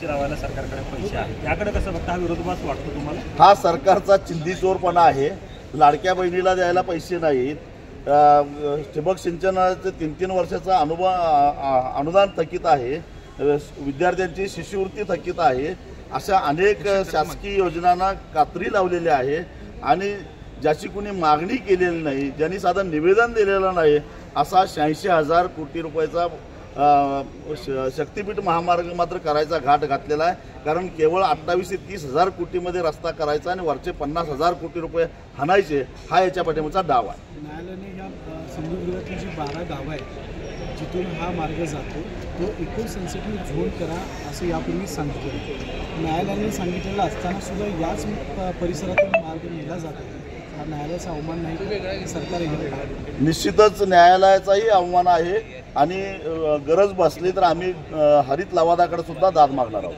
पैसे लावायला सरकारकडे पैसे आहेत, याकडे कसं बघता? हा विरोधाभास वाटतो तुम्हाला? हा सरकारचा चिंधीचोरपणा आहे. लाडक्या बहिणीला द्यायला पैसे नाहीत, ठिबक सिंचनाचे 3-3 वर्षाचा अनुदान थकीत आहे, विद्यार्थ्यांची शिष्यवृत्ती थकीत आहे, अशा अनेक शासकीय योजनांना कात्री लावलेली आहे. आणि ज्याची कुणी मागणी केलेली नाही, ज्यांनी साधं निवेदन दिलेलं नाही, असा 86,000 कोटी रुपयाचा शक्तीपीठ महामार्ग मात्र करायचा घाट घातलेला आहे. कारण केवळ 28 ते 30,000 कोटीमध्ये रस्ता करायचा आणि वरचे 50,000 कोटी रुपये हाणायचे, हा याच्या पाठीमागचा डाव आहे. न्यायालयाने या सिंधुदुर्गातली जी 12 गावं आहेत जिथून हा मार्ग जातो तो इको सेन्सिटिव्ह झोन करा असं यापूर्वी सांगितलं. न्यायालयाने सांगितलेलं असताना सुद्धा याच परिसरातून मार्ग नेला जातो. हा न्यायालयाचा अवमान नाही, सरकार निश्चितच न्यायालयाचाही अवमान आहे. आणि गरज बसली तर आम्ही हरित लवादाकडे सुद्धा दाद मागणार आहोत.